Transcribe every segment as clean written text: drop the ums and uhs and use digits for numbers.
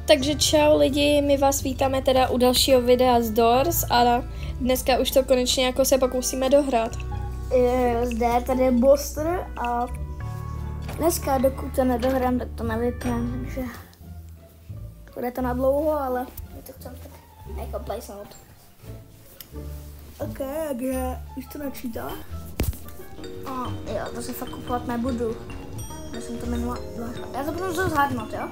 Takže čau lidi, my vás vítáme teda u dalšího videa z Doors a dneska už to konečně jako se pokusíme dohrát. Zde tady je Buster a dneska dokud to nedohrám, tak to nevypnem, takže bude to na dlouho, ale my to chceme tak jako plejsnout. Ok, takže už to načítá. A jo, to se fakt kupovat nebudu. Já jsem to minula. Já to budu zhádnout, jo?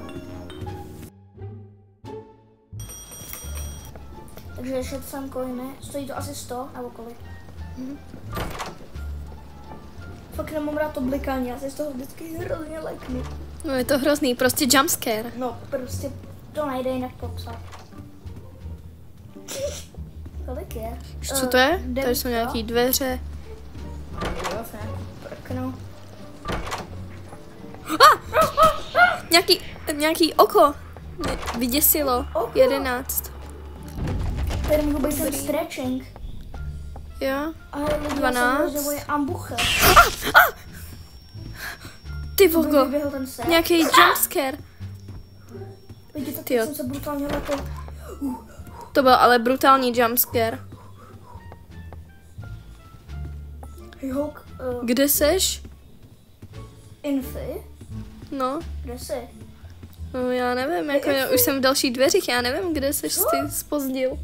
Takže ještě jsem coiny. Stojí to asi 100 nebo kolik. Fakt nemám rád to blikání, já se z toho vždycky hrozně leknu. No je to hrozný, prostě jumpscare. No, prostě to nejde jinak popsat. Kolik je? Co to je? Tady jsou nějaký dveře. Jo, se nějaký prknu. Nějaký oko. Mě vyděsilo. Oko? 11. Tady můžu být ten stretching. Jo. A lidi, 12. Já jsem ambuche. Ty vogo. Vyběhl ten set. Nějaký jumpscare. Lidi, tak Tyjo. jsem se brutálně lekl. To byl ale brutální jumpscare. Hej, Hulk. Kde seš? Infy? No. Kde jsi? No já nevím, jako já už jsem v dalších dveřích, já nevím, kde seš, ty zpozdil.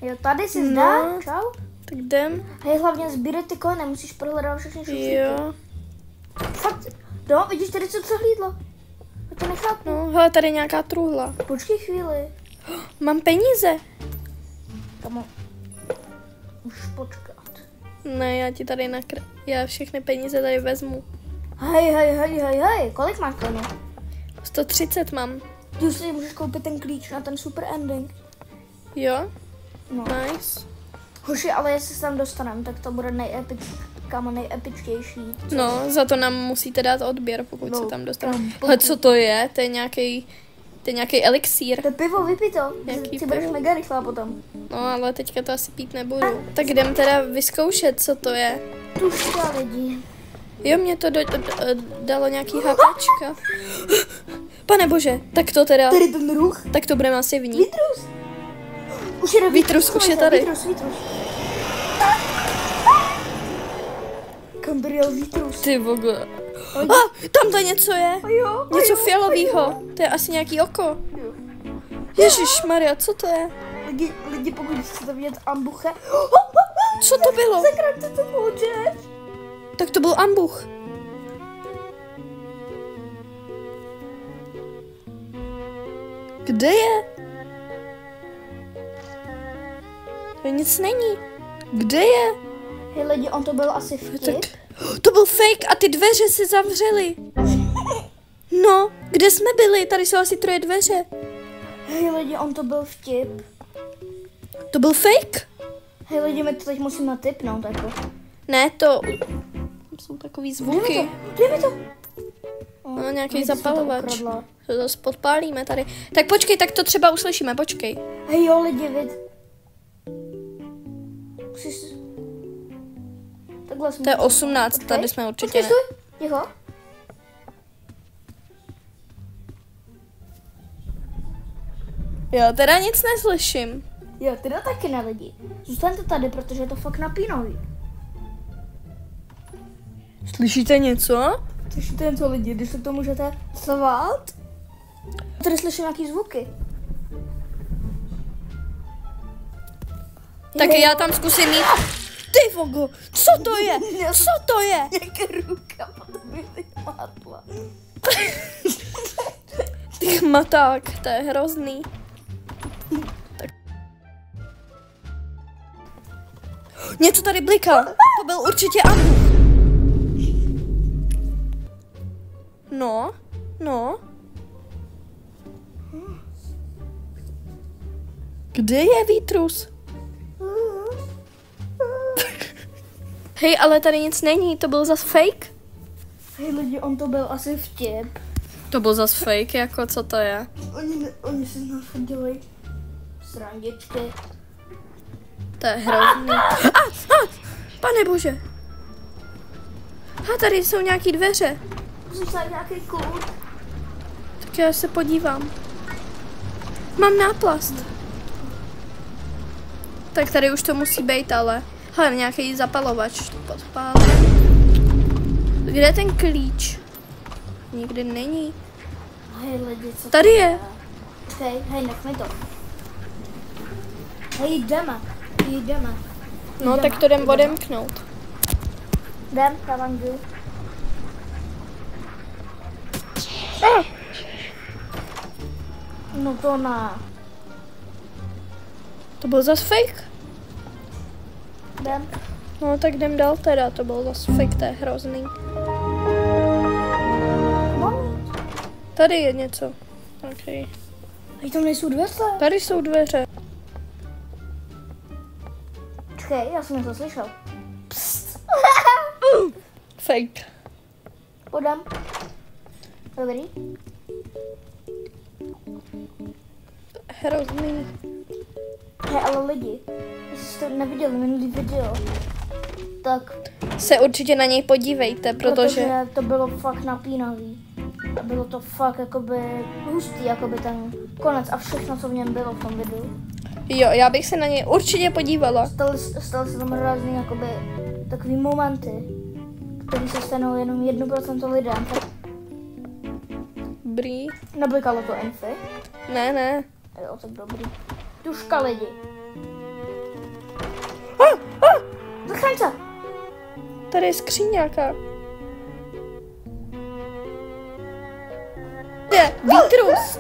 Jo, tady jsi No. zdá, čau. Tak jdem. Hej, hlavně sbírej ty koiny, musíš prohledat všechny šuplíky. Jo. Fakt, no, vidíš, tady se přehlídlo. Já to nechápu. No, hele, tady je nějaká truhla. Počkej chvíli. Mám peníze. Kamo, už počkat. Ne, já ti tady já všechny peníze tady vezmu. Hej, kolik máš koinů? 130 mám. Ty už si můžeš koupit ten klíč na ten super ending. Jo? No. Nice. Hoši, ale jestli se tam dostaneme, tak to bude nejepičtější. No, za to nám musíte dát odběr, pokud No, se tam dostaneme. no, Ale co to je? To je nějaký elixír. To je pivo, vypij to. Jaký Ty budeš pivo? mega rychlá potom. No, ale teďka to asi pít nebudu. Tak jdem teda vyzkoušet, co to je. Tuška lidi. Jo, mě to dalo nějaký HPčka. Pane bože, tak to teda, Tady ten ruch. tak to bude masivní. Vitrus. Už je Vitrus už je tady. Vitrus. Kam dojel Vitrus? Ty vogo. Tamhle něco je. Jo, Něco fialového. To je asi nějaký oko. Ježišmarja, co to je? Lidi, pokud chcete vidět ambuche. Co to bylo? Sakra, co to můžeš? Tak to byl ambuch. Kde je? To nic není. Kde je? Hej lidi, on to byl asi vtip. Tak, to byl fake a ty dveře se zavřely. No, kde jsme byli? Tady jsou asi 3 dveře. Hej lidi, on to byl vtip. To byl fake? Hej lidi, my to teď musíme tipnout jako. Ne, to jsou takový zvuky. Dej mi to. No, nějaký Lidi, jsme to zapalovač. ukradla. To zase podpálíme tady. Tak počkej, tak to třeba uslyšíme, počkej. Hej jo lidi, musíš... Takhle jsme... To je 18, Počkej. tady jsme určitě Počkej, ne. stůj. Ticho. Jo, teda nic neslyším. Jo, teda taky ne lidi. Zůstaňte tady, protože je to fakt napínavý. Slyšíte něco? Slyšíte jen co lidi, když se to můžete svát? Tady slyším nějaký zvuky. Tak já tam zkusím jít. Ty vogo, co to je? Co to je? Nějaká ruka, potom bych teď mátla. Ty chmaták, to je hrozný. Tak. Něco tady bliká. To byl určitě ambuch. No. Kde je Vitrus? Hej, ale tady nic není, to byl zas fake? Hej lidi, on to byl asi vtip. To byl zas fake, jako co to je? Oni si z nás fakt dělají srandičky. To je hrozný. Pane bože. Tady jsou nějaký dveře. Musím se nějaký kód. Tak já se podívám. Mám náplast. Tak tady už to musí být, ale... Hele, nějaký zapalovač. Podpálím. Kde je ten klíč? Nikdy není. Hej lidi, co Tady je. Počkej, hej, nech mi to. Hej, jdeme. No, tak to jdem odemknout. Jdem, já vám jdu. No to ne. To byl zas fake? Jdem. No, tak jdem dál teda, to byl zas fake, to je hrozný. Tady je něco. Okay. Hej, tam nejsou dveře. Tady jsou dveře. Počkej, já jsem něco slyšel. Psst. Fake. Podám. Dobrý. Hrozný. Hej, ale lidi, jestli jste neviděli minulý video, tak Se určitě na něj podívejte, protože to bylo fakt napínavý. A bylo to fakt jakoby hustý, jakoby ten konec a všechno, co v něm bylo v tom videu. jo, já bych se na něj určitě podívala. Staly se tam různý jakoby takový momenty, které se stanou jenom 1% lidem. Dobrý. Neblikalo to infy. Ne. Jo, tak dobrý. Tuška lidi. Zachraň se! Tady je skříň nějaká. Je, výtrus.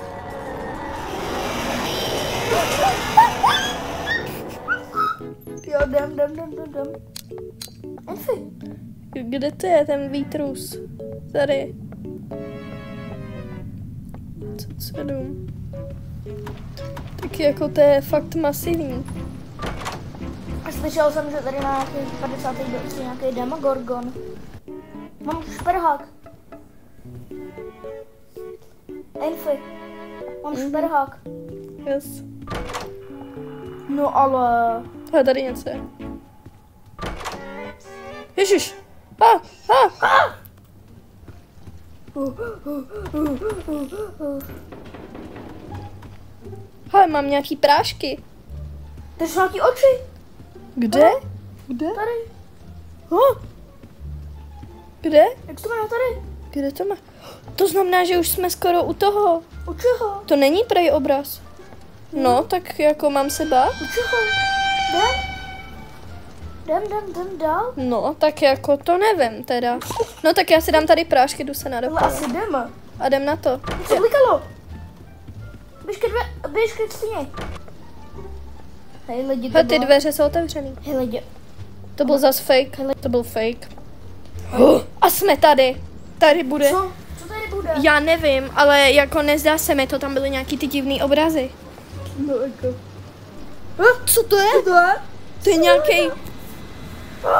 Jo, jdem. Infy. Kde to je ten výtrus? Tady. 7. Tak jako to je fakt masivní. A slyšel jsem, že tady na nějakých 50. je nějaký Demogorgon. Mám šperhák. Infy. Mám šperhák. Yes. No ale... A tady něco je. Ježiš. Hele, mám nějaký prášky. Tady jsou nějaký oči. Kde? Kde? Tady. Kde? Jak to má tady? Kde to má? To znamená, že už jsme skoro u toho. U čeho? To není prej obraz. No, tak jako mám se bát? U čeho? Jdem dál. No, tak jako to nevím teda. No tak já si dám tady prášky, jdu se Ale nadopat. asi jdeme. A jdem na to. Co blikalo? Běž ke stíně. Hej lidi, Hele, ty dveře jsou otevřený. Hej lidi. To byl zas fake. To byl fake. A jsme tady. Tady bude. Co? Co tady bude? Já nevím, ale jako nezdá se mi to, tam byly nějaký ty divný obrazy. No jako. Co to je? Co to je? To je nějaký.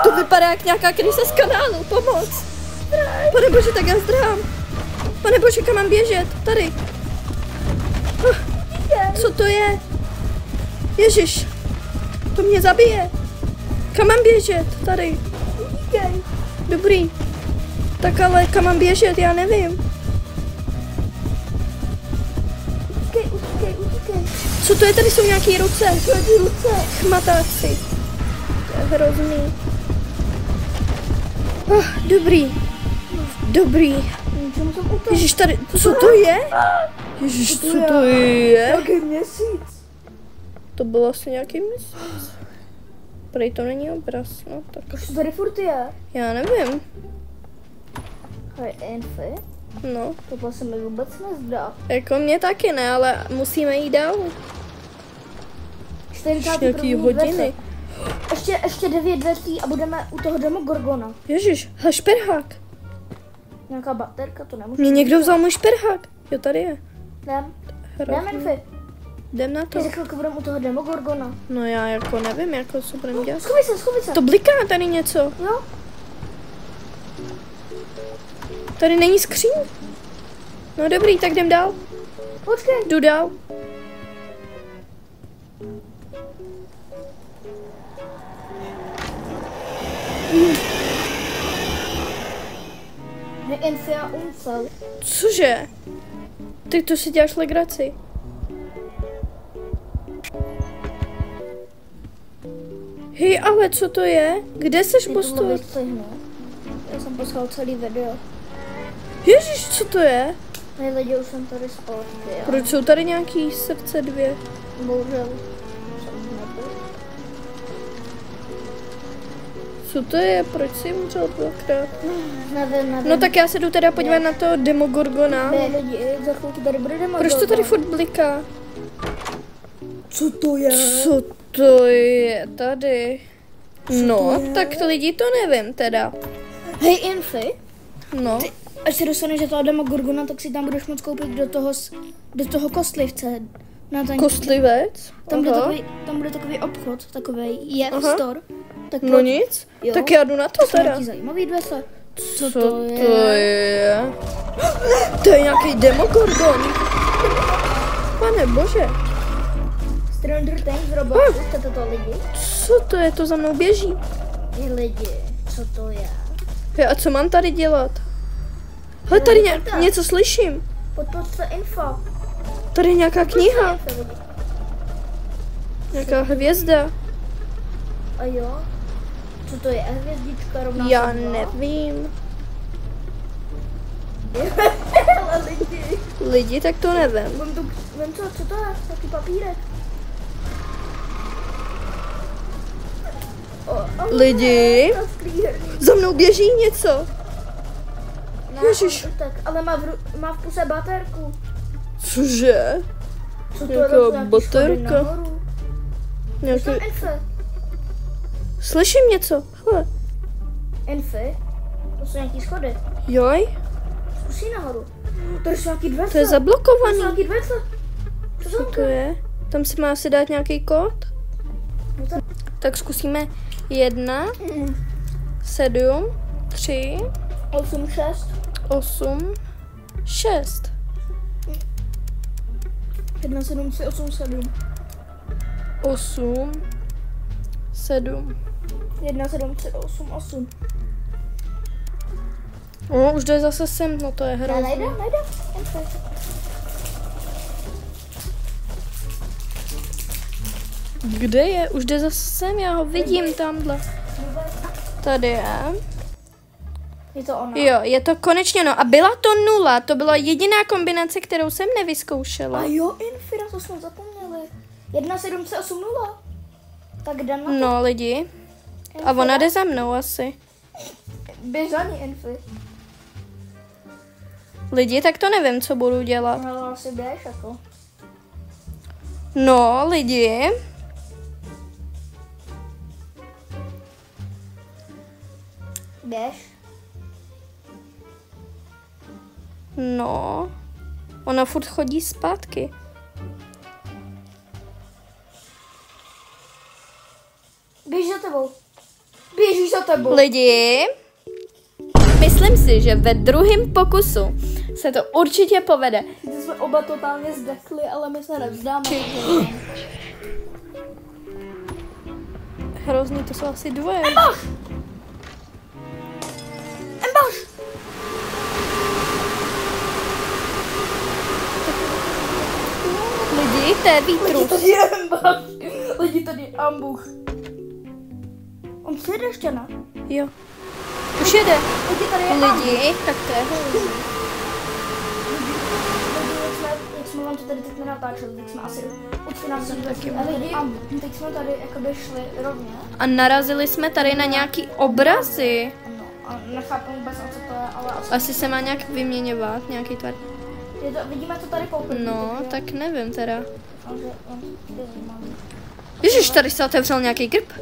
To vypadá jak nějaká krysa z kanálu, pomoc. Pane bože, tak já zdrhám. Pane bože, kam mám běžet? Tady. Co to je? Ježiš, to mě zabije. Kam mám běžet? Tady. Dobrý. Tak ale kam mám běžet? Já nevím. Utíkej. Co to je? Tady jsou nějaký ruce. Chmatáci. To je hrozný. Dobrý. Ježiš, tady, co to je? Ježiš, co to je? Jaký měsíc? To byl asi nějaký měsíc. Prej to není obraz, no tak. Proč to tady furt je? Já nevím. Hej, infy? No, To se mi vůbec nezdá. jako mě taky ne, ale musíme jít dál. 41. Jaký hodiny. Dveře. Ještě 9 dveří a budeme u toho Demogorgona. Ježiš, šperhák. Nějaká baterka, to nemůžu. Mě někdo vzal můj šperhák. Jo, tady je. Jdem, Hrozný. infy. Jdem na to. Ty za chvilku budeme u toho Demogorgona. No já jako nevím, jako co budeme dělat. Schovej se. To bliká tady něco. Jo? Tady není skříň. No dobrý, tak jdem dál. Počkej. Jdu dál. Infy a umcel. Cože? Ty to si děláš legraci. Hej, ale co to je? Kde seš, Ty Bostor? tohle vystřihnu. Já jsem poslal celý video. Ježíš, co to je? Ne lidi, už jsem tady zpátky. Proč jsou tady nějaký srdce 2? Bohužel. Co to je? Proč jsi umřel dvakrát? Nevím. No tak já se jdu teda podívat na toho Demogorgona. Ne, lidi, za chvilku tady bude Demogorgon. Proč to tady furt bliká? Co to je? Co to je tady? No, tak lidi to nevím teda. Hej, Infy. No, Až se dostaneš do toho Demogorgona, tak si tam budeš moct koupit do toho kostlivce. Na ten, kostlivec? tam Aha. bude takový obchod, takový je Aha. store. Tak No nic, Jo. tak já jdu na to to jsou teda. nějaký zajímavý dveře. Co to je? To je nějaký Demogorgon. Pane bože, Stranger Things Robloxu, chcete to lidi? co to je? To za mnou běží. Hej lidi, co to je? Hej, a co mám tady dělat? Hele, tady něco slyším. Podpořte info. Tady je nějaká kniha, Info, lidi. nějaká hvězda. A jo? Co to je? Hvězdička rovná Já se 2? nevím. Ale lidi. Lidi, tak to nevím. Vem co to je? Taký papírek. Lidi, To sklíherný. za mnou běží něco. Ježiš. Tak, ale má v puse baterku. Cože? Co to Nějaká je? Nějaký schody baterka. nahoru. Nějaký... Tam Infy. Slyším něco. Hele. Infy. To jsou nějaký schody. Joj, Zkusí nahoru. Tady jsou nějaký dveře. to je To jsou zablokovaný. nějaký dveře. Co to je? Tam si má asi dát nějaký kód. No to... Tak zkusíme 1, 7, 3, 8, 6. 8, 6. 1, 7, 3, 8, 7. 8, 7. 1, 7, 3, 8, 8. No, už jde zase sem, no to je hrozný. Nejde. Infy. Kde je? Už jde zase sem, já ho vidím tamhle. Tady je. Je to ona. Jo, je to konečně no. A byla to 0, to byla jediná kombinace, kterou jsem nevyzkoušela. A jo, Infy, na to jsme zapomněli. 1, 7, 3, 8, 0. Tak jdem na to. No lidi. A ona jde za mnou asi. Běž za ní, Infy. Lidi, tak to nevím, co budu dělat. No, asi běž jako. No, lidi. Běž. No. Ona furt chodí zpátky. Běž za tebou. Běžíš za tebou. Lidi, myslím si, že ve druhém pokusu se to určitě povede. Ty jsme oba totálně zdechli, ale my se nevzdáme. Hrozný, to jsou asi 2. Emboš! Lidi, to je výtrus. Tady je Emboš. Lidi, tady je ambuch. On přijede ještě, ne? Jo. Už jede. Lidi, tady je ambuch. Lidi, tak to je hrozný. Jak jsme vám to tady teď nenatáčeli, tak jsme asi už nás taky. Ale lidi, teď jsme tady jakoby šli rovně. A narazili jsme tady na nějaký obrazy. No, a nechápem vůbec, co to je, ale asi... Asi se má nějak vyměňovat, nějaký tvar. Vidíme to tady poprvé. No, tak nevím teda. Takže, Ježiš, tady se otevřel nějaký grb.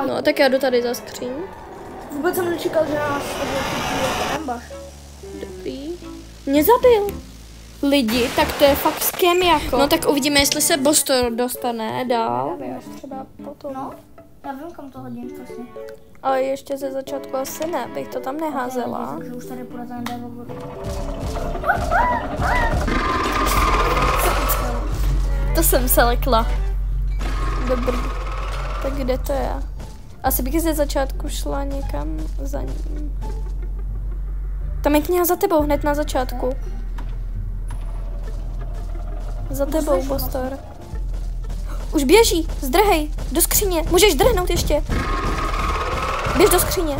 No, tak já jdu tady za skříň. vůbec jsem nečekal, že nás jako Embaš. Dobrý. Mě zabil. Lidi, tak to je fakt scam jako. No tak uvidíme, jestli se Bostor dostane dál. Třeba potom. No, já vím, kam to hodím přesně. Ale ještě ze začátku asi ne, bych to tam neházela. Okay, že už tady půjde ten Demogorgon. To jsem se lekla. Dobrý. Tak kde to je? Asi bych ze začátku šla někam za ním. Tam je kniha za tebou, hned na začátku. Za tebou, Bostor. Už běží, zdrhej, do skříně. Můžeš drhnout ještě. Běž do skříně.